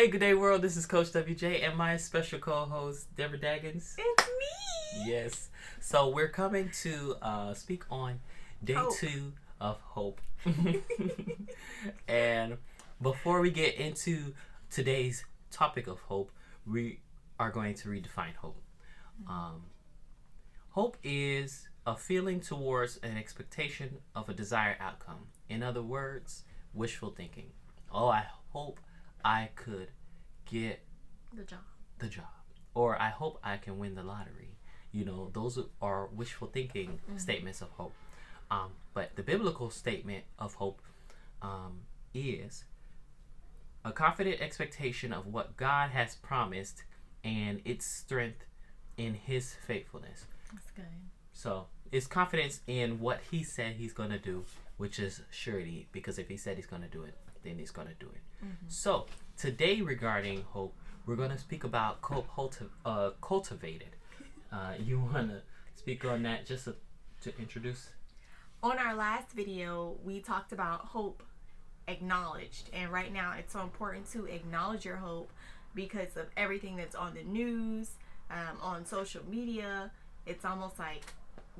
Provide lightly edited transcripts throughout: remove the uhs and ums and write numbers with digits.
Hey, good day, world. This is Coach WJ and my special co-host, Debra Daggins. It's me. Yes. So we're coming to speak on day Hope. 2 of hope. And before we get into today's topic of hope, we are going to redefine hope. Hope is a feeling towards an expectation of a desired outcome. In other words, wishful thinking. Oh, I hope I could get The job. or I hope I can win the lottery. Those are wishful thinking statements of hope. But the biblical statement of hope is a confident expectation of what God has promised and its strength in His faithfulness. That's good. So it's confidence in what He said He's going to do, which is surety, because if He said He's going to do it, then He's going to do it. So today, regarding hope, we're going to speak about cultivated. You want to speak on that just to introduce? On our last video, we talked about hope acknowledged. And right now, it's so important to acknowledge your hope because of everything that's on the news, on social media. It's almost like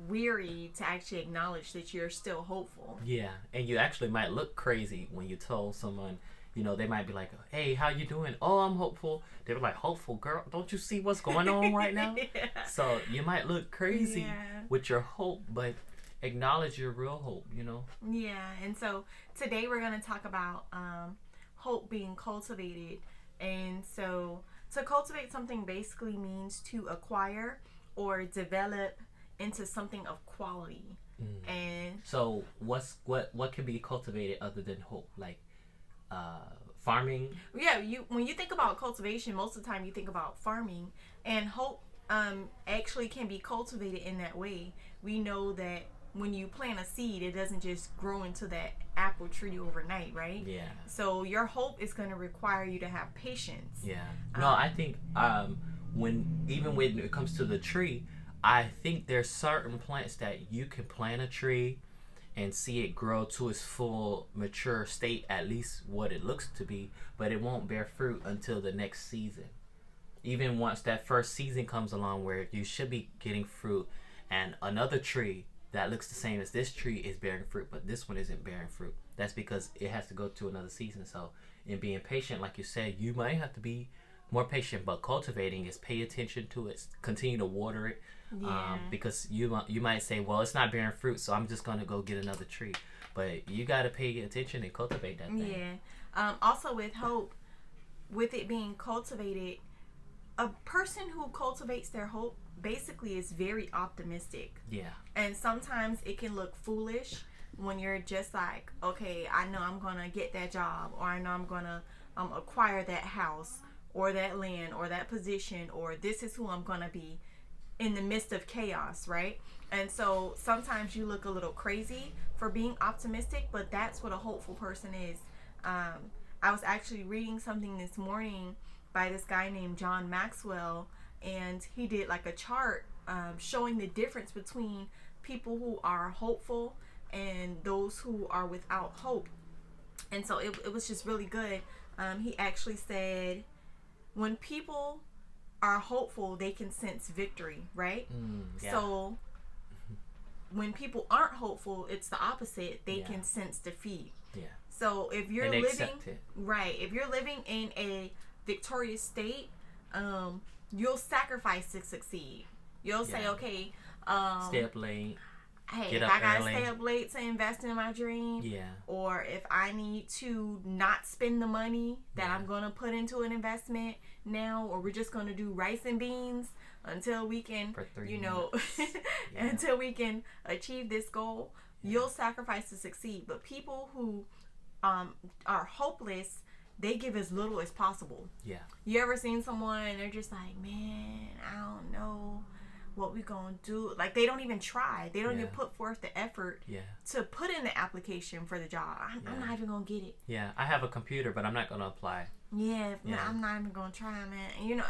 weary to actually acknowledge that you're still hopeful. Yeah, and you actually might look crazy when you told someone, they might be like, hey, how you doing? Oh, I'm hopeful. They were like, hopeful, girl, don't you see what's going on right now? Yeah. So you might look crazy Yeah. with your hope, but acknowledge your real hope, Yeah, and so today we're going to talk about hope being cultivated. And so to cultivate something basically means to acquire or develop into something of quality. And so what can be cultivated other than hope? Like farming? yeah, when you think about cultivation, most of the time you think about farming, and hope actually can be cultivated in that way. We know that when you plant a seed, it doesn't just grow into that apple tree overnight, right? Yeah. So your hope is going to require you to have patience. Yeah. No, I think when it comes to the tree, I think there's certain plants that you can plant a tree and see it grow to its full mature state, at least what it looks to be, but it won't bear fruit until the next season. Even once that first season comes along where you should be getting fruit, and another tree that looks the same as this tree is bearing fruit, but this one isn't bearing fruit. That's because it has to go to another season. So in being patient, like you said, you might have to be more patient, but cultivating is pay attention to it, continue to water it. Yeah. Because you might say, well, it's not bearing fruit, so I'm just going to go get another tree. But you got to pay attention and cultivate that thing. Yeah. Also with hope, with it being cultivated, a person who cultivates their hope basically is very optimistic. Yeah. And sometimes it can look foolish when you're just like, okay, I know I'm going to get that job, or I know I'm going to acquire that house or that land or that position, or this is who I'm going to be, in the midst of chaos, right? And so sometimes you look a little crazy for being optimistic, but that's what a hopeful person is. I was actually reading something this morning by this guy named John Maxwell, and he did like a chart showing the difference between people who are hopeful and those who are without hope. And so it was just really good. He actually said, when people are hopeful, they can sense victory, right? Yeah. So when people aren't hopeful, it's the opposite. They can sense defeat. Yeah. So if you're and living accept it. right, if you're living in a victorious state, you'll sacrifice to succeed. You'll say, okay, stay up late. Hey, if I gotta stay up late to invest in my dream, or if I need to not spend the money that I'm gonna put into an investment now, or we're just gonna do rice and beans until we can, until we can achieve this goal, you'll sacrifice to succeed. But people who are hopeless, they give as little as possible. Yeah. You ever seen someone and they're just like, man, I don't know what we gonna do. Like, they don't even try. They don't even put forth the effort to put in the application for the job. I'm not even gonna get it. Yeah, I have a computer, but I'm not gonna apply. Yeah, I'm not even gonna try, man. And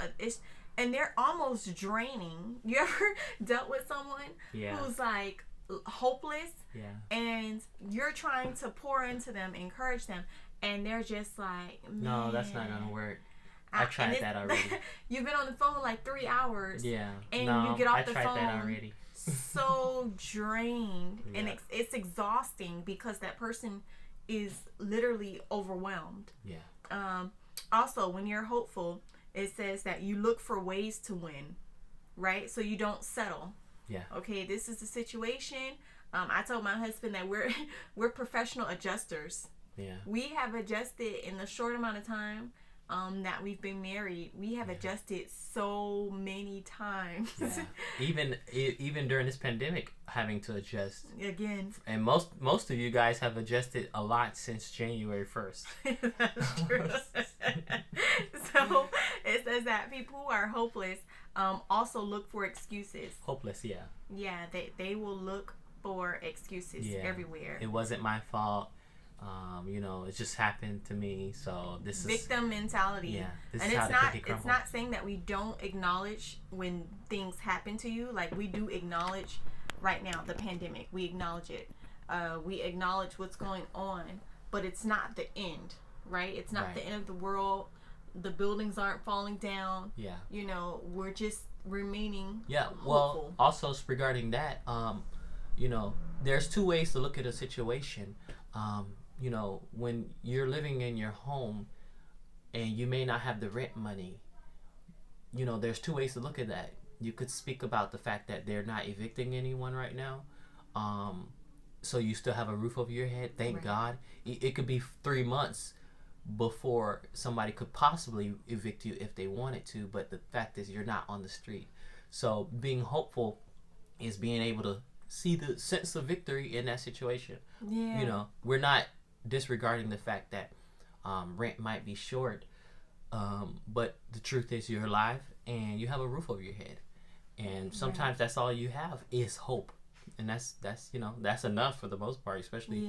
and they're almost draining. You ever dealt with someone who's like hopeless, and you're trying to pour into them, encourage them, and they're just like, man, no, that's not gonna work. I tried that already. You've been on the phone like 3 hours. Yeah. And no, you get off I the tried phone that already. so drained. Yeah. And it's exhausting because that person is literally overwhelmed. Yeah. Also, when you're hopeful, it says that you look for ways to win, right? So you don't settle. Yeah. Okay, this is the situation. I told my husband that we're professional adjusters. Yeah. We have adjusted in the short amount of time that we've been married. We have adjusted so many times. Yeah. Even during this pandemic, having to adjust Again. And most of you guys have adjusted a lot since January 1st. That's true. So it says that people who are hopeless also look for excuses. Hopeless, yeah. Yeah, they will look for excuses everywhere. It wasn't my fault. It just happened to me. So this is victim mentality. Yeah, this and is how the cookie it's crumbles. not saying that we don't acknowledge when things happen to you. Like, we do acknowledge right now the pandemic. We acknowledge it. We acknowledge what's going on, but it's not the end, right? It's not the end of the world. The buildings aren't falling down. Yeah. We're just remaining hopeful. Well, also regarding that, there's two ways to look at a situation. When you're living in your home and you may not have the rent money, there's two ways to look at that. You could speak about the fact that they're not evicting anyone right now. So you still have a roof over your head. Thank God. It could be 3 months before somebody could possibly evict you if they wanted to. But the fact is, you're not on the street. So being hopeful is being able to see the sense of victory in that situation. Yeah. We're not disregarding the fact that rent might be short, but the truth is you're alive and you have a roof over your head, and sometimes that's all you have is hope, and that's enough for the most part, especially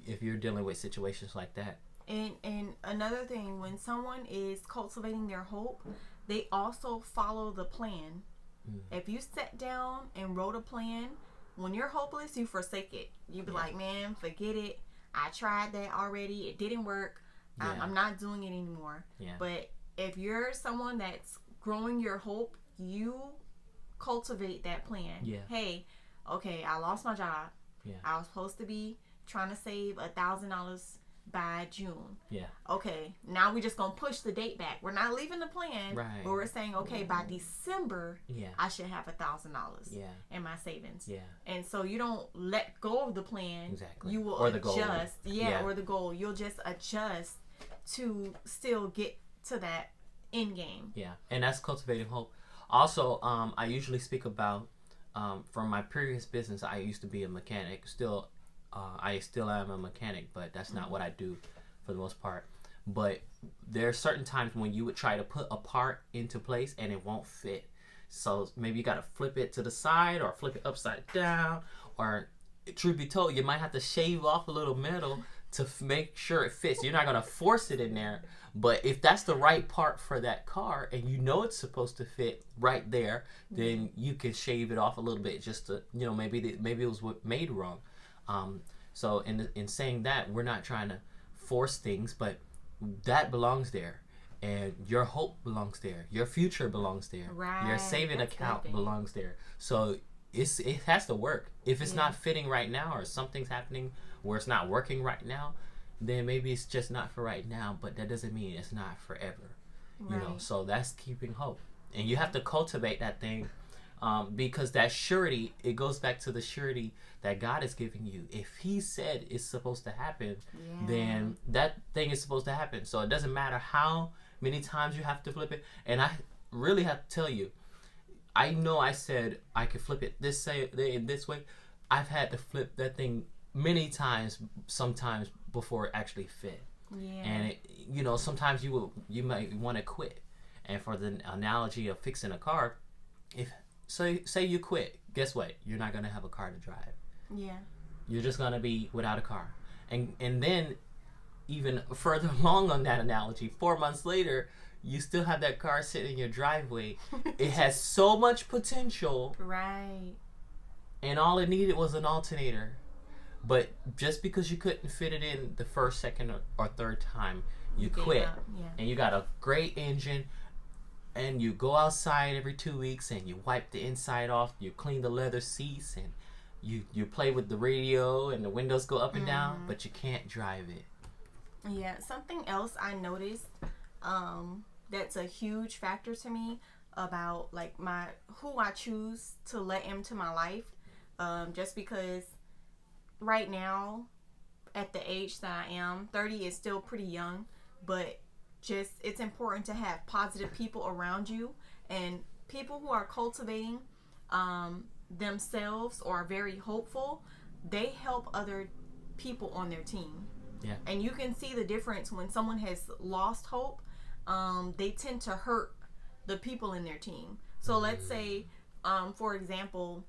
if you're dealing with situations like that. And another thing, when someone is cultivating their hope, they also follow the plan. If you sat down and wrote a plan, when you're hopeless, you forsake it. You be like, man, forget it. I tried that already. It didn't work. I'm not doing it anymore. Yeah. But if you're someone that's growing your hope, you cultivate that plan. Yeah. Hey, okay, I lost my job. Yeah. I was supposed to be trying to save $1,000 by June. Yeah. Okay, now we're just gonna push the date back. We're not leaving the plan, Right. but we're saying, okay, by December, I should have $1,000 in my savings. Yeah. And so you don't let go of the plan. Exactly. You will Or the adjust. goal. Or the goal. You'll just adjust to still get to that end game. Yeah, and that's cultivating hope. Also, I usually speak about from my previous business. I used to be a mechanic. I still am a mechanic, but that's not what I do for the most part. But there are certain times when you would try to put a part into place and it won't fit. So maybe you got to flip it to the side or flip it upside down, or truth be told, you might have to shave off a little metal to make sure it fits. You're not going to force it in there, but if that's the right part for that car and it's supposed to fit right there, then you can shave it off a little bit just to, maybe it was made wrong. So in saying that, we're not trying to force things, but that belongs there, and your hope belongs there, your future belongs there, your saving account belongs there. So it has to work. If it's not fitting right now, or something's happening where it's not working right now, then maybe it's just not for right now, but that doesn't mean it's not forever. So that's keeping hope, and you have to cultivate that thing. Because that surety, it goes back to the surety that God is giving you. If He said it's supposed to happen, then that thing is supposed to happen. So it doesn't matter how many times you have to flip it. And I really have to tell you, I know I said I could flip it this way. I've had to flip that thing many times, sometimes before it actually fit. Yeah. And it, sometimes you might want to quit. And for the analogy of fixing a car, say you quit, guess what? You're not gonna have a car to drive. Yeah. You're just gonna be without a car. And then even further along on that analogy, 4 months later, you still have that car sitting in your driveway. It has so much potential. Right. And all it needed was an alternator. But just because you couldn't fit it in the first, second, or third time, you gave quit, up. Yeah. and you got a great engine, and you go outside every 2 weeks and you wipe the inside off, you clean the leather seats, and you play with the radio and the windows go up and down, but you can't drive it. Yeah, something else I noticed that's a huge factor to me about like who I choose to let into my life, just because right now at the age that I am, 30 is still pretty young, but just it's important to have positive people around you, and people who are cultivating themselves or are very hopeful, they help other people on their team. Yeah. And you can see the difference when someone has lost hope. They tend to hurt the people in their team. So let's say, for example,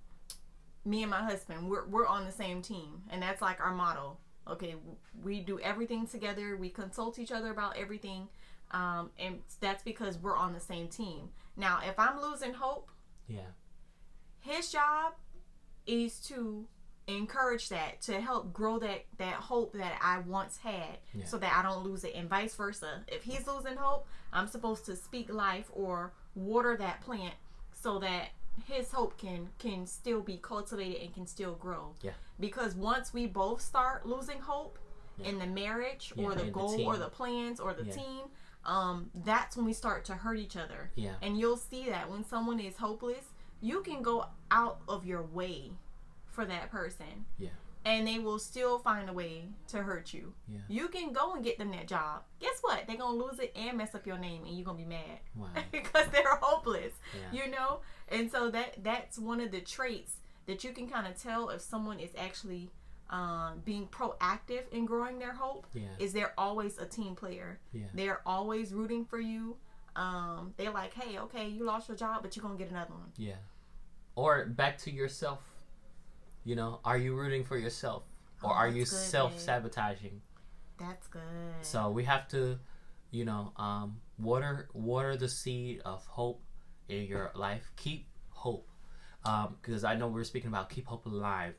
me and my husband, we're on the same team, and that's like our motto. Okay, we do everything together. We consult each other about everything, and that's because we're on the same team. Now, if I'm losing hope, yeah, his job is to encourage that, to help grow that hope that I once had, so that I don't lose it, and vice versa. If he's losing hope, I'm supposed to speak life or water that plant so that his hope can still be cultivated and can still grow. Yeah. Because once we both start losing hope in the marriage or the goal or the plans or the team, that's when we start to hurt each other. Yeah. And you'll see that when someone is hopeless, you can go out of your way for that person. Yeah. And they will still find a way to hurt you. Yeah. You can go and get them that job. Guess what? They're going to lose it and mess up your name, and you're going to be mad. Wow. Because they're hopeless. Yeah. You know? And so that's one of the traits that you can kind of tell if someone is actually being proactive in growing their hope. Yeah. Is they're always a team player. Yeah. They're always rooting for you. They're like, hey, okay, you lost your job, but you're going to get another one. Yeah. Or back to yourself. You know, are you rooting for yourself, or are you self-sabotaging? That's good. So we have to, you know, water the seed of hope in your life. Keep hope, because I know we're speaking about keep hope alive.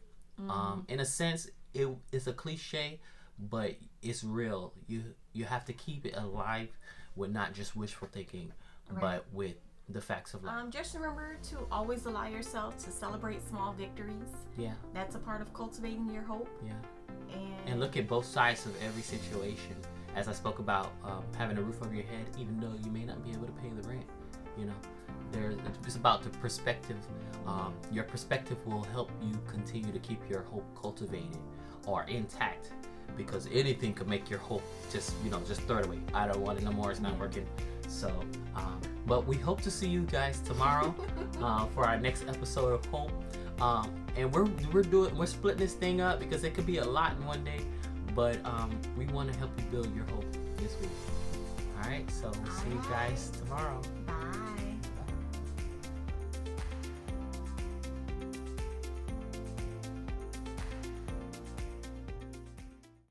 In a sense, it's a cliche, but it's real. You have to keep it alive with not just wishful thinking, but with the facts of life. Just remember to always allow yourself to celebrate small victories. Yeah. That's a part of cultivating your hope. Yeah. And look at both sides of every situation. As I spoke about having a roof over your head, even though you may not be able to pay the rent. You know, it's about the perspective. Your perspective will help you continue to keep your hope cultivated or intact, because anything could make your hope just throw it away. I don't want it no more. It's not working. So, but we hope to see you guys tomorrow for our next episode of Hope. And we're splitting this thing up because it could be a lot in one day, but we want to help you build your hope this week. All right, so we'll see you guys tomorrow. Bye.